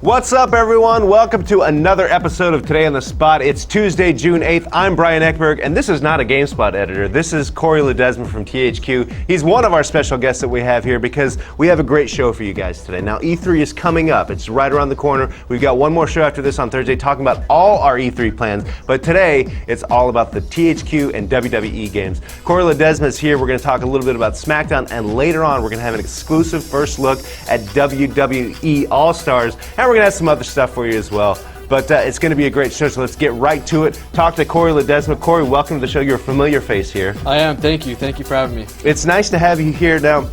What's up, everyone? Welcome to another episode of Today on the Spot. It's Tuesday, June 8th. I'm Brian Eckberg, and this is not a GameSpot editor. This is Cory Ledesma from THQ. He's one of our special guests that we have here because we have a great show for you guys today. Now, E3 is coming up. It's right around the corner. We've got one more show after this on Thursday talking about all our E3 plans, but today it's all about the THQ and WWE games. Cory Ledesma is here. We're going to talk a little bit about SmackDown, and later on we're going to have an exclusive first look at WWE All-Stars, and we're going to have some other stuff for you as well. But it's going to be a great show, so let's get right to it. Talk to Cory Ledesma. Cory, welcome to the show. You're a familiar face here. I am. Thank you. Thank you for having me. It's nice to have you here. Now,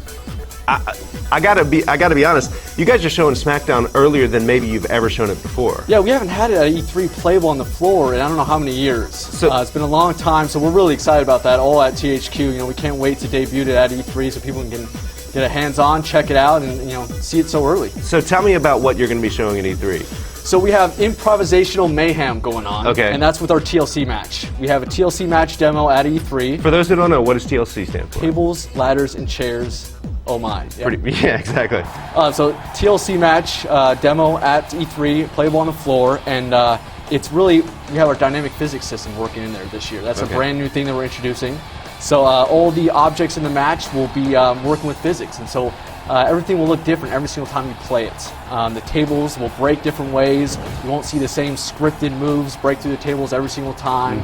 I gotta be honest. You guys are showing SmackDown earlier than maybe you've ever shown it before. Yeah, we haven't had it at E3 playable on the floor in I don't know how many years. So it's been a long time, so we're really excited about that. All at THQ. You know, we can't wait to debut it at E3 so people can get a hands-on, check it out, and see it so early. So tell me about what you're going to be showing at E3. So we have improvisational mayhem going on, and that's with our TLC match. We have a TLC match demo at E3. For those who don't know, what does TLC stand for? Tables, ladders, and chairs. Oh my. Yeah, yeah, exactly. So TLC match demo at E3, playable on the floor, and it's really, we have our dynamic physics system working in there this year. That's a brand new thing that we're introducing. So all the objects in the match will be working with physics, and so everything will look different every single time you play it. The tables will break different ways. You won't see the same scripted moves break through the tables every single time.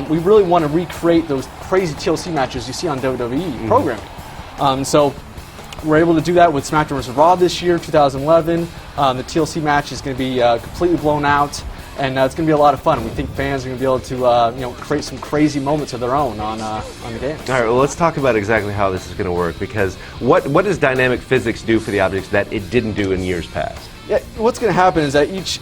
We really want to recreate those crazy TLC matches you see on WWE programming. So we're able to do that with SmackDown vs. Raw this year, 2011. The TLC match is going to be completely blown out. And it's going to be a lot of fun. We think fans are going to be able to create some crazy moments of their own on the game. All right, well, let's talk about exactly how this is going to work, because what does dynamic physics do for the objects that it didn't do in years past? Yeah, what's going to happen is that each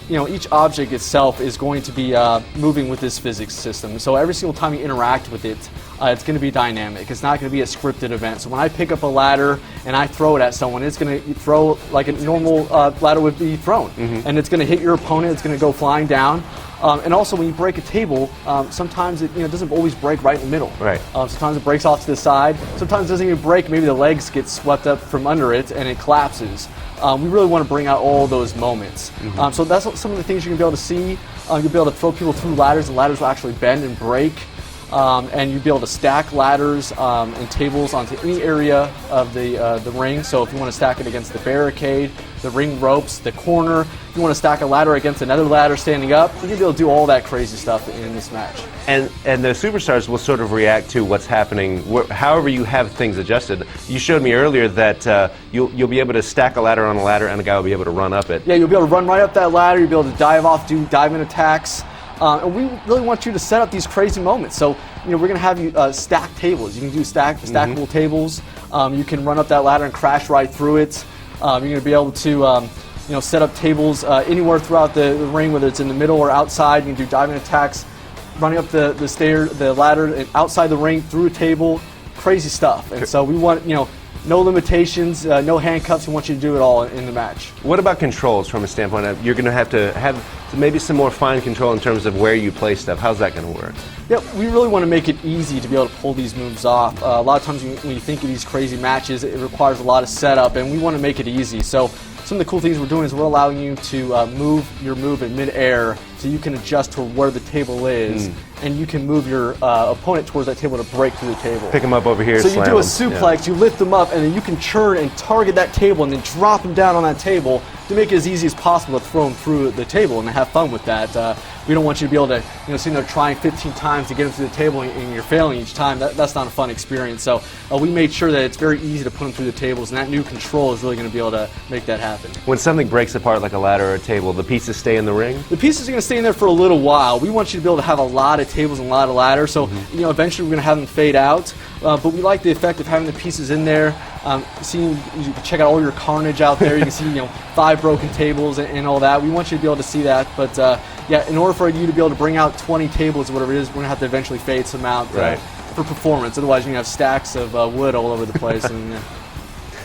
object itself is going to be moving with this physics system. So every single time you interact with it, it's going to be dynamic. It's not going to be a scripted event. So when I pick up a ladder and I throw it at someone, it's going to throw like a normal ladder would be thrown. And it's going to hit your opponent. It's going to go flying down. And also, when you break a table, sometimes it doesn't always break right in the middle. Right. Sometimes it breaks off to the side. Sometimes it doesn't even break. Maybe the legs get swept up from under it and it collapses. We really want to bring out all those moments. So that's some of the things you're going to be able to see. You'll be able to throw people through ladders, and ladders will actually bend and break. And you'll be able to stack ladders and tables onto any area of the ring. So if you want to stack it against the barricade, the ring ropes, the corner, if you want to stack a ladder against another ladder standing up, you're going to be able to do all that crazy stuff in this match. And the superstars will sort of react to what's happening, however you have things adjusted. You showed me earlier that you'll be able to stack a ladder on a ladder, and a guy will be able to run up it. Yeah, you'll be able to run right up that ladder. You'll be able to dive off, do dive-in attacks. And we really want you to set up these crazy moments. So, we're going to have you stack tables. You can do stackable tables. You can run up that ladder and crash right through it. You're going to be able to, set up tables anywhere throughout the ring, whether it's in the middle or outside. You can do diving attacks, running up the ladder outside the ring, through a table, crazy stuff. And so we want, no limitations, no handcuffs. We want you to do it all in the match. What about controls from a standpoint of you're going to have maybe some more fine control in terms of where you play stuff? How's that going to work? Yeah, we really want to make it easy to be able to pull these moves off. A lot of times when you think of these crazy matches, it requires a lot of setup, and we want to make it easy. So some of the cool things we're doing is we're allowing you to move your move in mid-air so you can adjust to where the table is, and you can move your opponent towards that table to break through the table. Pick them up over here, so you do a slam suplex, you lift them up, and then you can churn and target that table and then drop them down on that table to make it as easy as possible to throw them through the table and have fun with that. We don't want you to be able to, sit there trying 15 times to get them through the table and you're failing each time. That's not a fun experience. So we made sure that it's very easy to put them through the tables, and that new control is really going to be able to make that happen. When something breaks apart like a ladder or a table, the pieces stay in the ring? The pieces are going to stay in there for a little while. We want you to be able to have a lot of tables and a lot of ladders. So eventually we're going to have them fade out. But we like the effect of having the pieces in there. You can check out all your carnage out there. You can see 5 broken tables and all that. We want you to be able to see that. But in order for you to be able to bring out 20 tables or whatever it is, we're going to have to eventually fade some out for performance. Otherwise, you're going to have stacks of wood all over the place.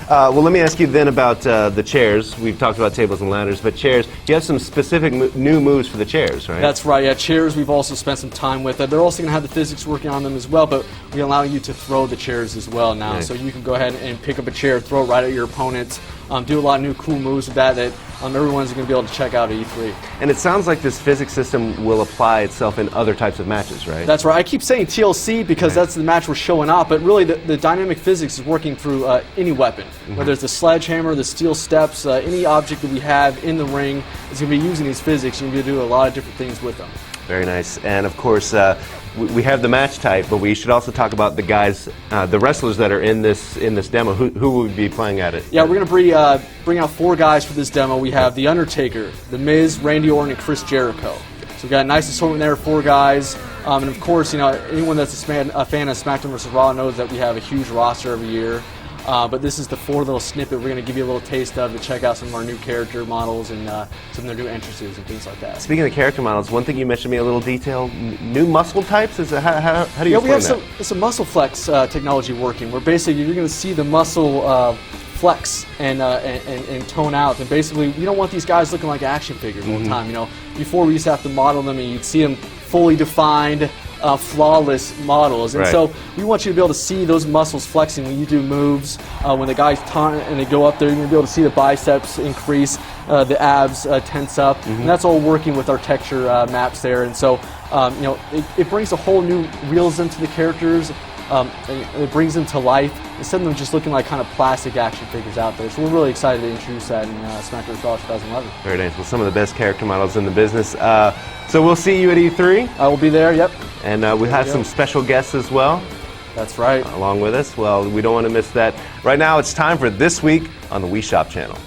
Well, let me ask you then about the chairs. We've talked about tables and ladders, but chairs, you have some specific new moves for the chairs, right? That's right, yeah. Chairs we've also spent some time with. They're also going to have the physics working on them as well, but we allow you to throw the chairs as well now. Nice. So you can go ahead and pick up a chair, throw it right at your opponent, do a lot of new cool moves with that everyone's going to be able to check out at E3. And it sounds like this physics system will apply itself in other types of matches, right? That's right. I keep saying TLC because that's the match we're showing off, but really the dynamic physics is working through any weapon, whether it's the sledgehammer, the steel steps, any object that we have in the ring is going to be using these physics. You're going to be able to do a lot of different things with them. Very nice. And of course, we have the match type, but we should also talk about the guys, the wrestlers that are in this demo. Who will be playing at it? Yeah, we're going to bring out 4 guys for this demo. We have The Undertaker, The Miz, Randy Orton, and Chris Jericho. So we've got a nice assortment there, 4 guys. And of course, anyone that's a fan of SmackDown vs. Raw knows that we have a huge roster every year. But this is the 4 little snippet we're going to give you a little taste of to check out some of our new character models and some of their new entrances and things like that. Speaking of character models, one thing you mentioned to me a little detail, new muscle types? How do you explain that? We have some muscle flex technology working where basically you're going to see the muscle flex and tone out. And basically, we don't want these guys looking like action figures all the time. Before we used to have to model them and you'd see them fully defined, flawless models. And so we want you to be able to see those muscles flexing when you do moves. When the guys taunt and they go up there, you're going to be able to see the biceps increase, the abs tense up. And that's all working with our texture maps there. And so it brings a whole new realism to the characters. It brings them to life instead of them just looking like kind of plastic action figures out there. So we're really excited to introduce that in SmackDown vs. Raw 2011. Very nice. Well, some of the best character models in the business. So we'll see you at E3. I will be there, yep. And we'll have some special guests as well. That's right. Along with us. Well, we don't want to miss that. Right now, it's time for This Week on the Wii Shop channel.